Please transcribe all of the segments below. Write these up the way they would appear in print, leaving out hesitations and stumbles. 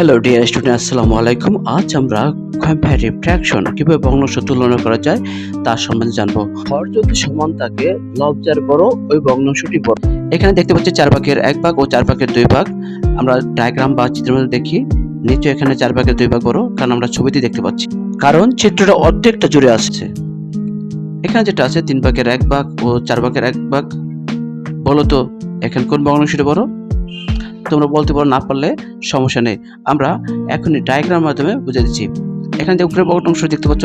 Hello dear student, আসসালামু আলাইকুম। আজ আমরা কম্পারেটিভ ফ্র্যাকশন কিভাবে ভগ্নাংশ তুলনা করা যায় তার সম্বন্ধে জানবো। হর যদি সমান থাকে, লব যার বড় ওই ভগ্নাংশটি বড়। এখানে দেখতে পাচ্ছি 4/1 ও 4/2 আমরা ডায়াগ্রাম বা চিত্রের মধ্যে দেখি। নিশ্চয়ই এখানে 4/2 বড়, কারণ আমরা ছবিতে দেখতে পাচ্ছি, কারণ চিত্রটা অর্ধেকটা জুড়ে আসছে। এখানে যেটা আছে 3/1 ও 4/1। বলো তো এখানে কোন ভগ্নাংশটি বড়? তোমরা বলতে পারো, না পারলে সমস্যা নেই, আমরা এখনই ডায়াগ্রামের মাধ্যমে বুঝে দিচ্ছি। এখানে যে উপরে ভগ্নাংশ দেখতে পাচ্ছ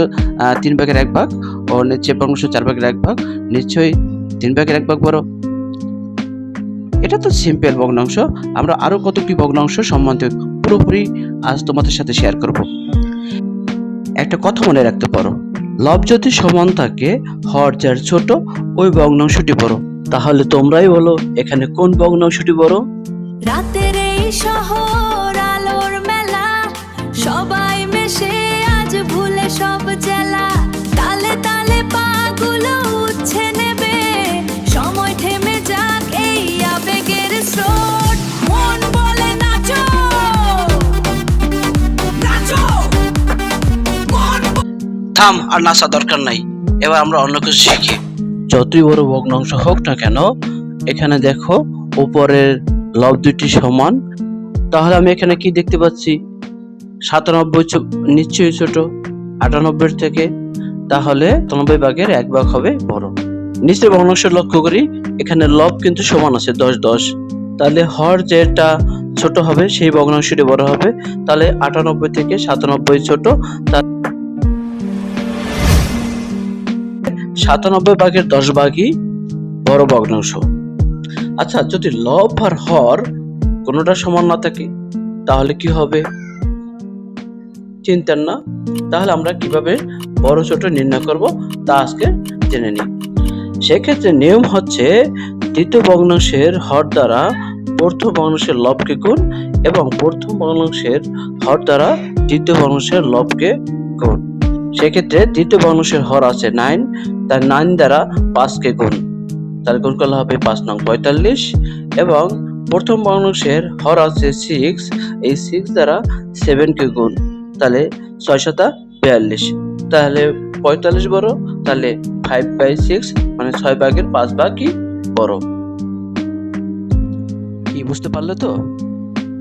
3/1 ও নিচে ভগ্নাংশ 4/1, নিশ্চয়ই 3/1 বড়। এটা তো সিম্পল ভগ্নাংশ। আমরা আরো কতটি ভগ্নাংশ সম্বন্ধে পুরোপুরি আজ তোমাদের সাথে শেয়ার করব। একটা কথা মনে রাখতে পারো, লব যদি সমান থাকে, হর যার ছোট ওই ভগ্নাংশটি বড়। তাহলে তোমরাই বলো এখানে কোন ভগ্নাংশটি বড়? রাতের এই শহর আলোর মেলা, সবাই মেশে আজ ভুলে সব জেলা। তালে তালে পাগুলো উঠছে নেবে, সময় থেমে যাক এই আবেগের স্রোত। মন বলে নাচো নাচো, থাম, আর নাচা দরকার নাই। এবার আমরা অন্য কিছু শিখি। যতই বড় ভগ্নাংশ হোক না কেন, এখানে দেখো উপরের লব দুটি সমান। তাহলে আমি এখানে কি দেখতে পাচ্ছি? 97 নিশ্চয়ই ছোট 98 থেকে। তাহলে 97/1 হবে বড়। নিচের ভগ্নাংশ লক্ষ্য করি, এখানে লব কিন্তু সমান আছে 10-10। তাহলে হর যেটা ছোট হবে সেই ভগ্নাংশটি বড় হবে। তাহলে 98 থেকে 97 ছোট, 97/10 বড় ভগ্নাংশ। আচ্ছা, যদি লব আর হর কোনোটা সমান না থাকে তাহলে কি হবে? চিন্তার না? তাহলে আমরা কিভাবে বড় ছোট নির্ণয় করব তা আজকে জেনে নিই। সেক্ষেত্রে নিয়ম হচ্ছে, দ্বিতীয় ভগ্নাংশের হর দ্বারা প্রথম ভগ্নাংশের লবকে গুণ এবং প্রথম ভগ্নাংশের হর দ্বারা দ্বিতীয় ভগ্নাংশের লবকে গুণ। সেক্ষেত্রে দ্বিতীয় ভগ্নাংশের হর আছে 9, তার 9 দ্বারা 5কে গুণ, তার গুণ করলে হবে 5 নং 45। এবং প্রথম ভগ্নাংশের হর আছে 6, এই 6 দ্বারা 7কে গুণ, তাহলে 6×7=42। তাহলে 45 বড়, তাহলে 5/6 মানে 6/5 বড়। কি বুঝতে পারলে তো?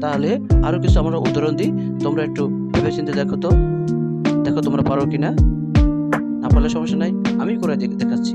তাহলে আরো কিছু আমরা উদাহরণ দিই, তোমরা একটু ভেবে চিন্তে দেখো তো, দেখো তোমরা পারো কিনা। না পারলে সমস্যা নাই, আমি করে দেখাচ্ছি।